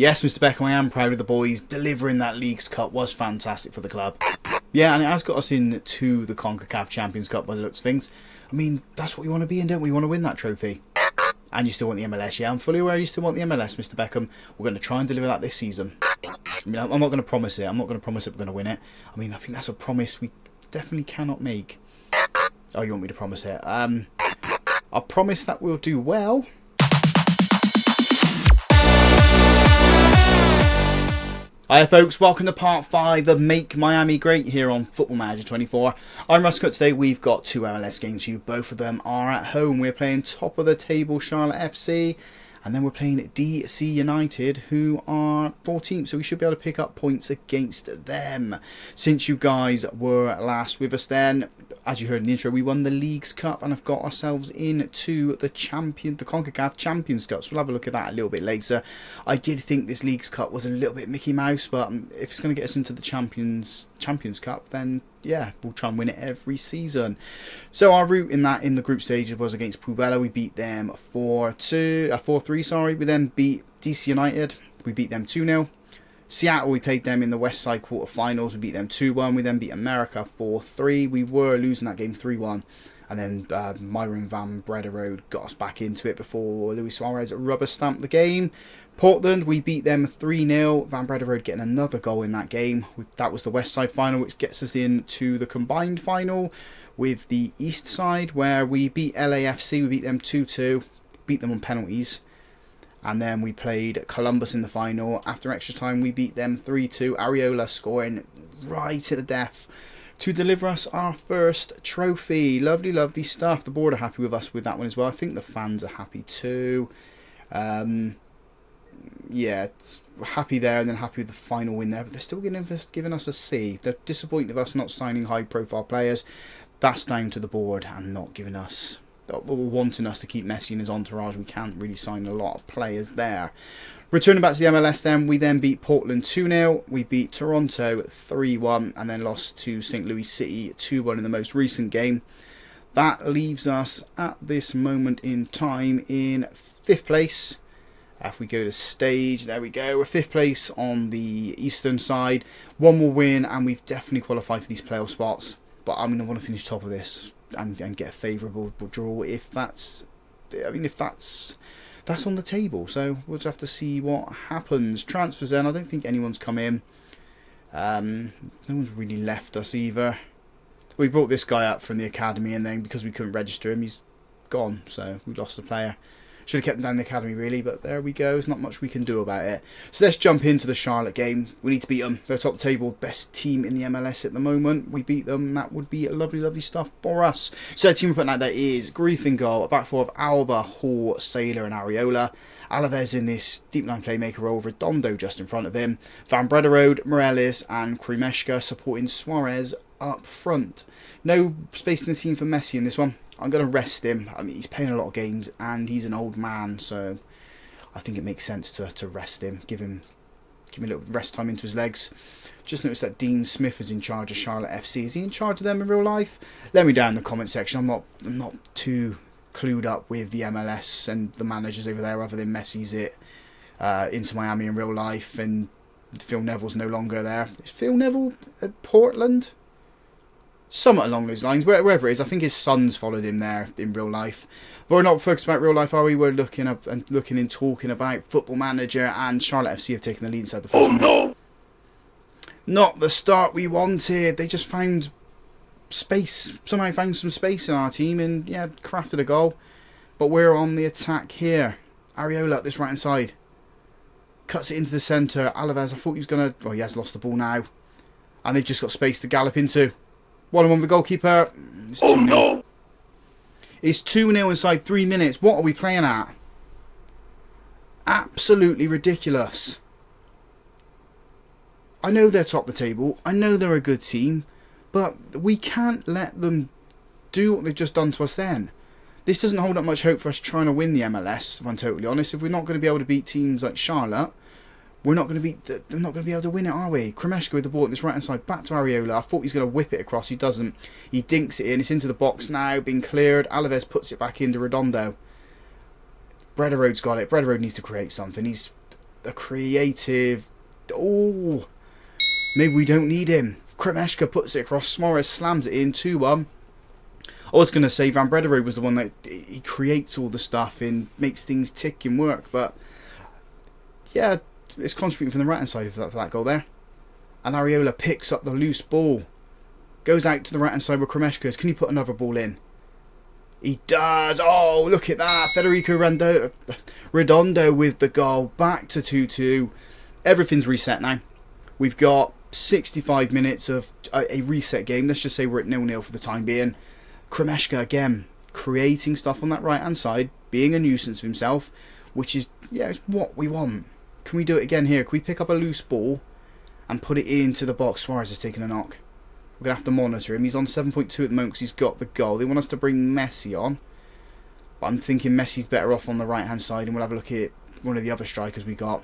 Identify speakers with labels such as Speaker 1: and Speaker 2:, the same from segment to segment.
Speaker 1: Yes, Mr. Beckham, I am proud of the boys. Delivering that Leagues Cup was fantastic for the club. Yeah, and it has got us into the CONCACAF Champions Cup by the looks of things. I mean, that's what we want to be in, don't we? We want to win that trophy. And you still want the MLS, yeah? I'm fully aware you still want the MLS, Mr. Beckham. We're going to try and deliver that this season. I mean, I'm not going to promise it. I'm not going to promise that we're going to win it. I mean, I think that's a promise we definitely cannot make. Oh, you want me to promise it? I promise that we'll do well. Hi folks, welcome to part 5 of Make Miami Great here on Football Manager 24. I'm Russ. Today we've got 2 MLS games for you. Both of them are at home. We're playing top of the table Charlotte FC, and then we're playing DC United, who are 14th, so we should be able to pick up points against them. Since you guys were last with us then, as you heard in the intro, we won the Leagues Cup and have got ourselves into the CONCACAF Champions Cup. So we'll have a look at that a little bit later. I did think this Leagues Cup was a little bit Mickey Mouse, but if it's going to get us into the Champions Cup, then yeah, we'll try and win it every season. So our route in the group stage was against Puebla. We beat them 4-3. Sorry, we then beat DC United. We beat them 2-0. Seattle, we played them in the West Side quarterfinals. We beat them 2-1. We then beat America 4-3. We were losing that game 3-1. And then Myron Van Brederode got us back into it before Luis Suarez rubber stamped the game. Portland, we beat them 3-0. Van Brederode getting another goal in that game. That was the West Side final, which gets us into the combined final with the East Side, where we beat LAFC. We beat them 2-2. Beat them on penalties. And then we played Columbus in the final. After extra time, we beat them 3-2. Areola scoring right at the death to deliver us our first trophy. Lovely, lovely stuff. The board are happy with us with that one as well. I think the fans are happy too. Yeah, happy there, and then happy with the final win there. But they're still giving us a C. They're disappointed with us not signing high-profile players. That's down to the board and not giving us, wanting us to keep Messi in his entourage. We can't really sign a lot of players there. Returning back to the MLS then, we then beat Portland 2-0. We beat Toronto 3-1 and then lost to St. Louis City 2-1 in the most recent game. That leaves us at this moment in time in 5th place. If we go to stage, there we go. We're 5th place on the eastern side. One more win and we've definitely qualified for these playoff spots. But I mean, I want to finish top of this and get a favourable draw if that's on the table. So we'll just have to see what happens. Transfers then, I don't think anyone's come in. No one's really left us either. We brought this guy up from the academy, and then because we couldn't register him, he's gone, so we lost the player. Should have kept him down in the academy really, but there we go. There's not much we can do about it. So let's jump into the Charlotte game. We need to beat them. They're top of the table, best team in the MLS at the moment. We beat them. That would be lovely, lovely stuff for us. So the team we're putting out there is Grief in goal, a back four of Alba, Hall, Saylor and Areola. Alaves in this deep line playmaker role, Redondo just in front of him. Van Brederode, Morales and Kremeshka supporting Suarez up front. No space in the team for Messi in this one. I'm going to rest him. I mean, he's playing a lot of games and he's an old man, so I think it makes sense to rest him. Give him a little rest time into his legs. Just noticed that Dean Smith is in charge of Charlotte FC. Is he in charge of them in real life? Let me down in the comment section. I'm not too clued up with the MLS and the managers over there, other than Messi's into Miami in real life, and Phil Neville's no longer there. Is Phil Neville at Portland? Somewhat along those lines, wherever it is. I think his son's followed him there in real life. But we're not focused about real life, are we? We're looking and talking about Football Manager, and Charlotte FC have taken the lead inside the first minute. No! Not the start we wanted. They just found space. Somehow found some space in our team and, yeah, crafted a goal. But we're on the attack here. Areola up this right hand side. Cuts it into the centre. Alaves, I thought he was going to... Well, he has lost the ball now. And they've just got space to gallop into. 1-on-1 with the goalkeeper. It's 2-0. No. It's 2-0 inside 3 minutes. What are we playing at? Absolutely ridiculous. I know they're top of the table. I know they're a good team. But we can't let them do what they've just done to us then. This doesn't hold up much hope for us trying to win the MLS, if I'm totally honest. If we're not going to be able to beat teams like Charlotte, they're not going to be able to win it, are we? Kremeshka with the ball at this right-hand side. Back to Areola. I thought he's going to whip it across. He doesn't. He dinks it in. It's into the box now. Being cleared. Alaves puts it back into Redondo. Brederode's got it. Brederode needs to create something. He's a creative... Oh, maybe we don't need him. Kremeshka puts it across. Suarez slams it in 2-1. I was going to say Van Brederode was the one that he creates all the stuff and makes things tick and work. But yeah, it's contributing from the right hand side for that goal there. And Areola picks up the loose ball. Goes out to the right hand side with Kremeshka. Can he put another ball in? He does. Oh, look at that. Federico Redondo with the goal. Back to 2-2. Everything's reset now. We've got 65 minutes of a reset game. Let's just say we're at 0-0 for the time being. Kremeshka again, creating stuff on that right hand side. Being a nuisance of himself. Which is, yeah, it's what we want. Can we do it again here? Can we pick up a loose ball and put it into the box? Suarez has taken a knock. We're going to have to monitor him. He's on 7.2 at the moment because he's got the goal. They want us to bring Messi on. But I'm thinking Messi's better off on the right-hand side. And we'll have a look at one of the other strikers we got.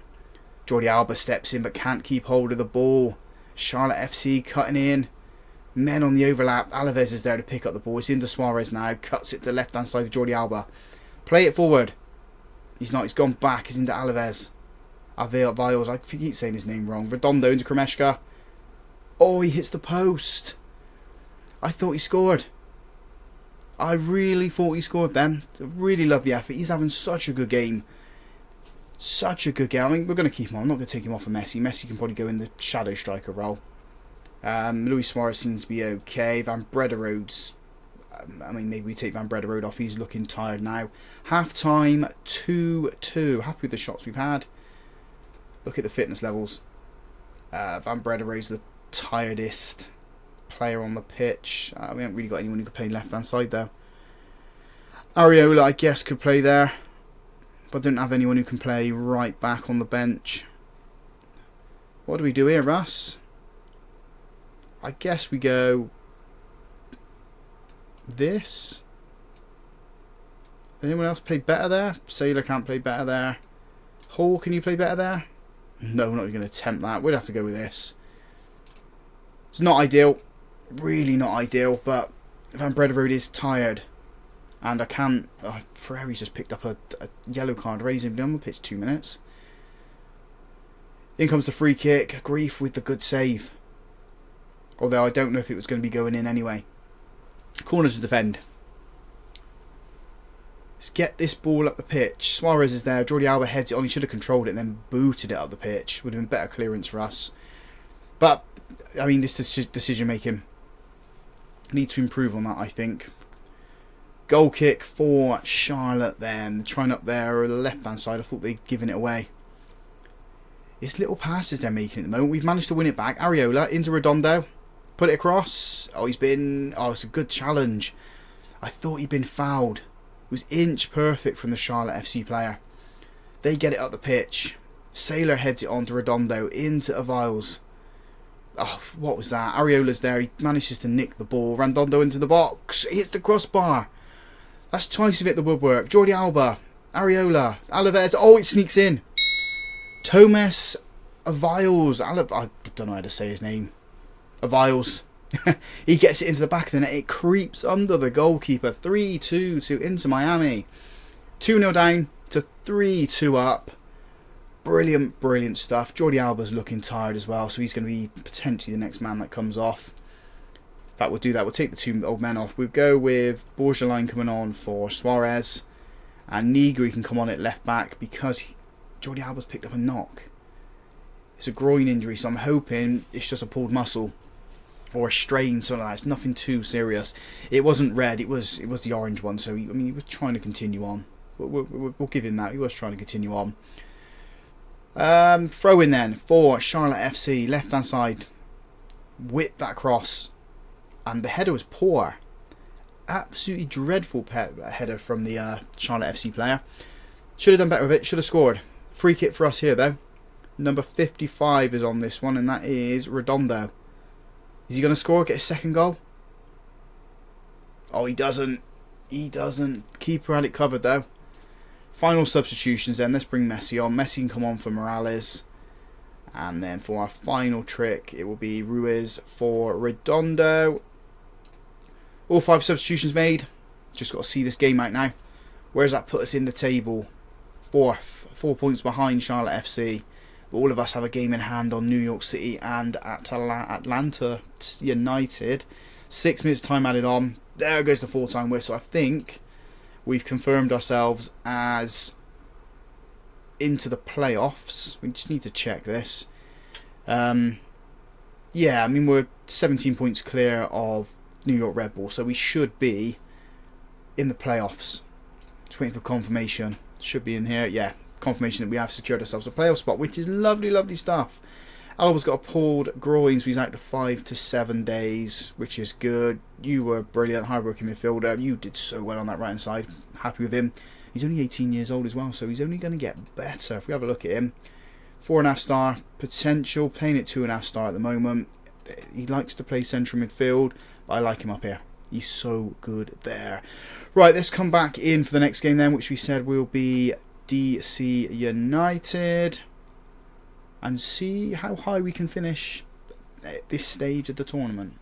Speaker 1: Jordi Alba steps in but can't keep hold of the ball. Charlotte FC cutting in. Men on the overlap. Alaves is there to pick up the ball. It's into Suarez now. Cuts it to the left-hand side of Jordi Alba. Play it forward. He's not. He's gone back. He's into Alaves. Viles. I keep saying his name wrong. Redondo into Kremeshka. Oh, he hits the post. I thought he scored. I really thought he scored then. I really love the effort. He's having such a good game. Such a good game. I mean, we're going to keep him on. I'm not going to take him off of Messi. Messi can probably go in the shadow striker role. Luis Suarez seems to be okay. Van Brederode's... I mean, maybe we take Van Brederode off. He's looking tired now. Half time, 2-2. Happy with the shots we've had. Look at the fitness levels. Van Brederode's the tiredest player on the pitch. We haven't really got anyone who could play left hand side though. Areola, I guess, could play there, but don't have anyone who can play right back on the bench. What do we do here, Russ? I guess we go this. Anyone else play better there? Sailor can't play better there. Hall, can you play better there? No, we're not going to attempt that. We'd have to go with this. It's not ideal. Really not ideal, but Van Brederode is tired. And I can't... Oh, Ferreri's just picked up a yellow card already. He's been on the pitch 2 minutes. In comes the free kick. Grief with the good save. Although I don't know if it was going to be going in anyway. Corners to defend. Let's get this ball up the pitch. Suarez is there. Jordi Alba heads it on. He should have controlled it and then booted it up the pitch. Would have been better clearance for us. But, I mean, this decision making. Need to improve on that, I think. Goal kick for Charlotte then. Trying up there on the left-hand side. I thought they'd given it away. It's little passes they're making at the moment. We've managed to win it back. Areola into Redondo. Put it across. Oh, he's been... Oh, it's a good challenge. I thought he'd been fouled. It was inch perfect from the Charlotte FC player. They get it up the pitch. Sailor heads it on to Redondo. Into Viles. Oh, what was that? Areola's there. He manages to nick the ball. Redondo into the box. He hits the crossbar. That's twice of it the woodwork. Jordi Alba. Areola. Alaves. Oh, it sneaks in. Thomas Viles. I don't know how to say his name. Viles. He gets it into the back of the net. It creeps under the goalkeeper. 3-2 to Inter Miami. 2-0 down to 3-2 up. Brilliant, brilliant stuff. Jordi Alba's looking tired as well, so he's going to be potentially the next man that comes off. In fact, we'll do that. We'll take the 2 old men off. We'll go with Borgelin coming on for Suarez. And Negri can come on at left back because Jordi Alba's picked up a knock. It's a groin injury, so I'm hoping it's just a pulled muscle. Or a strain, something like that. It's nothing too serious. It wasn't red, it was the orange one, so he was trying to continue on. We'll give him that. He was trying to continue on. Throw in then for Charlotte FC, left hand side. Whip that across. And the header was poor. Absolutely dreadful header from the Charlotte FC player. Should have done better with it, should have scored. Free kick for us here though. Number 55 is on this one, and that is Redondo. Is he going to score, get a second goal? Oh, he doesn't. He doesn't. Keeper had it covered though. Final substitutions then. Let's bring Messi on. Messi can come on for Morales. And then for our final trick, it will be Ruiz for Redondo. All 5 substitutions made. Just got to see this game out now. Where does that put us in the table? 4th. 4 points behind Charlotte FC. But all of us have a game in hand on New York City and Atlanta United. 6 minutes of time added on. There goes the full-time whistle. I think we've confirmed ourselves as into the playoffs. We just need to check this. Yeah, I mean, we're 17 points clear of New York Red Bull, so we should be in the playoffs. Just waiting for confirmation. Should be in here. Yeah, confirmation that we have secured ourselves a playoff spot, which is lovely, lovely stuff. Alba's got a pulled groin, so he's out to 5 to 7 days, which is good. You were brilliant, hard-working midfielder. You did so well on that right-hand side. Happy with him. He's only 18 years old as well, so he's only going to get better. If we have a look at him, 4.5 star potential, playing at 2.5 star at the moment. He likes to play central midfield, but I like him up here. He's so good there. Right, let's come back in for the next game then, which we said will be DC United, and see how high we can finish at this stage of the tournament.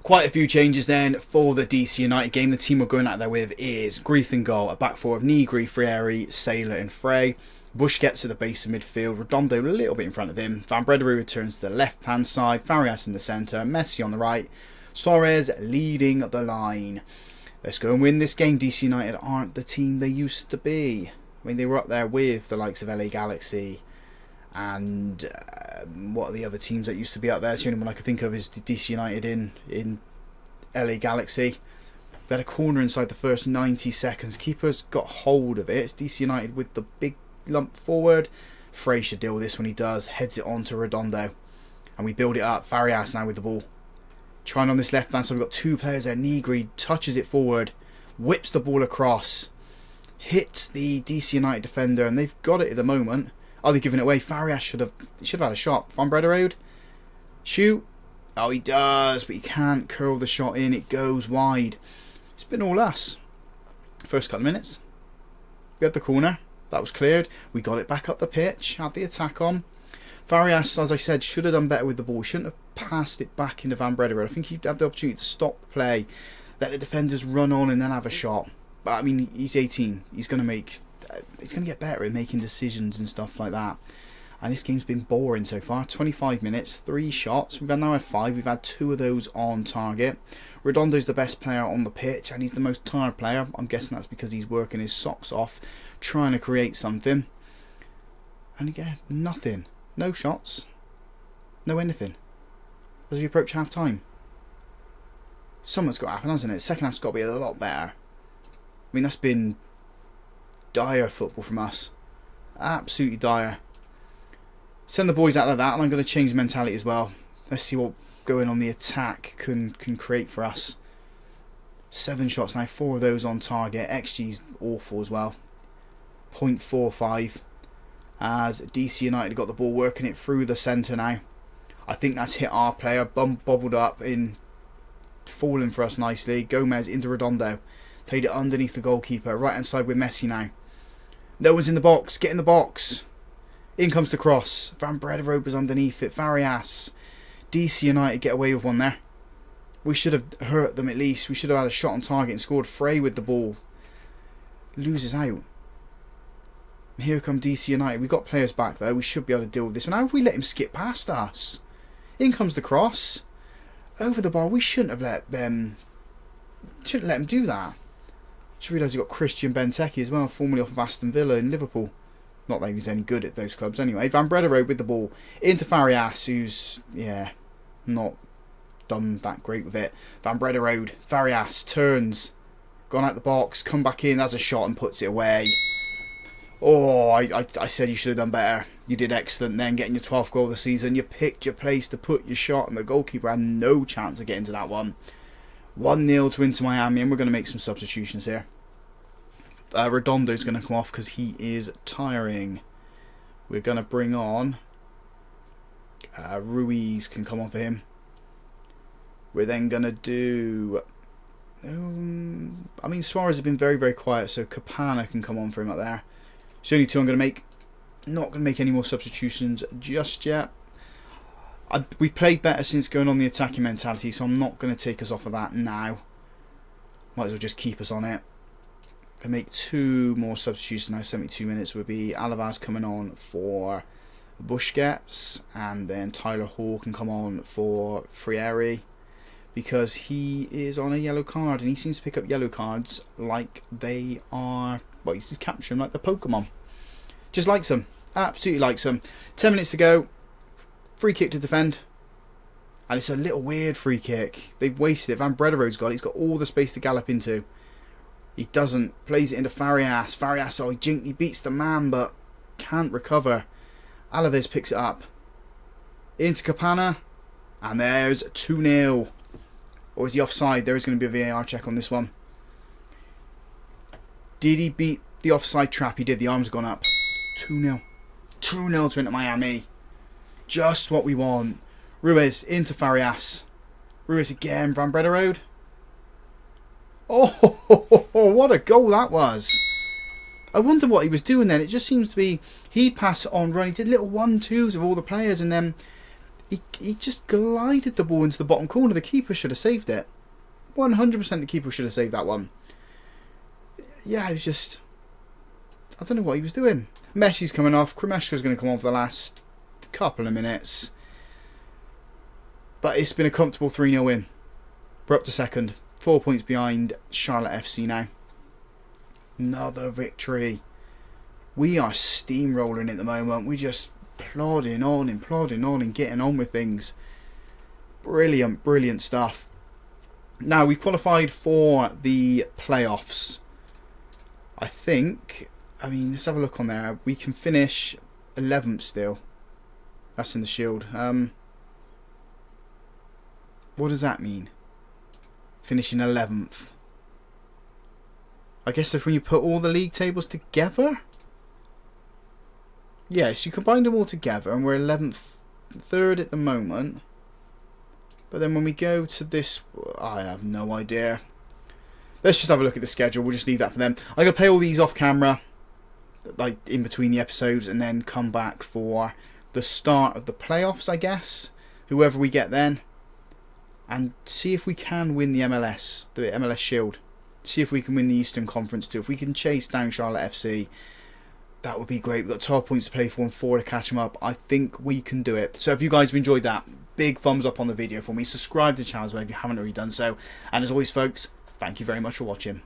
Speaker 1: Quite a few changes then for the DC United game. The team we're going out there with is Grief in goal, a back four of Negri, Frieri, Sailor and Frey. Bush gets to the base of midfield, Redondo a little bit in front of him. Van Bredery returns to the left-hand side, Farias in the centre, Messi on the right, Suarez leading the line. Let's go and win this game. DC United aren't the team they used to be. I mean, they were up there with the likes of LA Galaxy and what are the other teams that used to be up there? The only one I could think of is DC United in LA Galaxy. We had a corner inside the first 90 seconds. Keeper's got hold of it. It's DC United with the big lump forward. Frey should deal with this when he does. Heads it on to Redondo. And we build it up. Farias now with the ball. Trying on this left hand, so we've got two players there. Negri touches it forward. Whips the ball across. Hits the DC United defender. And they've got it at the moment. Oh, they're giving it away. Farias should have had a shot. Van Brederode. Shoot. Oh, he does. But he can't curl the shot in. It goes wide. It's been all us. First couple of minutes. We had the corner. That was cleared. We got it back up the pitch. Had the attack on. Farias, as I said, should have done better with the ball. Shouldn't have passed it back into Van Brederode. I think he'd have the opportunity to stop the play, let the defenders run on and then have a shot. But I mean, he's 18. He's going to get better at making decisions and stuff like that. And this game's been boring so far. 25 minutes, 3 shots. We've now had 5. We've had 2 of those on target. Redondo's the best player on the pitch, and he's the most tired player. I'm guessing that's because he's working his socks off, trying to create something. And again, nothing. No shots. No anything. As we approach half time. Something's got to happen, hasn't it? Second half's got to be a lot better. I mean, that's been dire football from us. Absolutely dire. Send the boys out like that, and I'm going to change mentality as well. Let's see what going on the attack can create for us. 7 shots now, 4 of those on target. XG's awful as well. 0.45. As DC United got the ball, working it through the centre now. I think that's hit our player. Bobbled up in, falling for us nicely. Gomez into Redondo. Played it underneath the goalkeeper. Right hand side with Messi now. No one's in the box. Get in the box. In comes the cross. Van Brederode was underneath it. Farias. DC United get away with one there. We should have hurt them at least. We should have had a shot on target and scored. Frey with the ball. Loses out. And here come DC United. We've got players back though. We should be able to deal with this. And how have we let him skip past us? In comes the cross. Over the bar. We shouldn't have let them do that. Just realised you've got Christian Benteke as well, formerly off of Aston Villa in Liverpool. Not that he was any good at those clubs anyway. Van Brederode with the ball. Into Farias, who's, yeah, not done that great with it. Van Brederode. Farias turns. Gone out the box. Come back in. Has a shot and puts it away. Oh, I said you should have done better. You did excellent then, getting your 12th goal of the season. You picked your place to put your shot, and the goalkeeper had no chance of getting to that one. 1-0 to Inter Miami, and we're going to make some substitutions here. Redondo's going to come off because he is tiring. We're going to bring on Ruiz can come on for him. We're then going to do... I mean, Suarez has been very, very quiet, so Capana can come on for him up there. It's the only 2 I'm going to make. Not going to make any more substitutions just yet. We played better since going on the attacking mentality, so I'm not going to take us off of that now. Might as well just keep us on it. I make 2 more substitutions now. 72 minutes would be Alavaz coming on for Busquets, and then Tyler Hall can come on for Frieri, because he is on a yellow card, and he seems to pick up yellow cards like they are, well, he's just capturing like the Pokemon. Just likes them. Absolutely likes them. 10 minutes to go. Free kick to defend. And it's a little weird free kick. They've wasted it. Van Brederode's got it. He's got all the space to gallop into. He doesn't. Plays it into Farias. Farias, oh, he beats the man, but can't recover. Alaves picks it up. Into Capana. And there's 2-0. Or is he offside? There is going to be a VAR check on this one. Did he beat the offside trap? He did. The arms have gone up. 2-0. 2-0 to Inter Miami. Just what we want. Ruiz into Farias. Ruiz again. Van Brederode. Oh, what a goal that was. I wonder what he was doing then. It just seems to be he'd pass on run. He did little 1-2s of all the players, and then he just glided the ball into the bottom corner. The keeper should have saved it. 100% the keeper should have saved that one. Yeah, it was just, I don't know what he was doing. Messi's coming off. Kremeshka's going to come on for the last couple of minutes. But it's been a comfortable 3-0 win. We're up to second. 4 points behind Charlotte FC now. Another victory. We are steamrolling at the moment. We're just plodding on and getting on with things. Brilliant, brilliant stuff. Now, we qualified for the playoffs. I think, I mean, let's have a look on there. We can finish 11th still. That's in the Shield. What does that mean? Finishing 11th. I guess if when you put all the league tables together? Yes, you combine them all together, and we're 11th, 3rd at the moment. But then when we go to this, I have no idea. Let's just have a look at the schedule. We'll just leave that for them. I'm going to play all these off camera, like in between the episodes, and then come back for the start of the playoffs, I guess. Whoever we get then. And see if we can win the MLS Shield. See if we can win the Eastern Conference too. If we can chase down Charlotte FC, that would be great. We've got 12 points to play for and 4 to catch them up. I think we can do it. So if you guys have enjoyed that, big thumbs up on the video for me. Subscribe to the channel as well if you haven't already done so. And as always, folks, thank you very much for watching.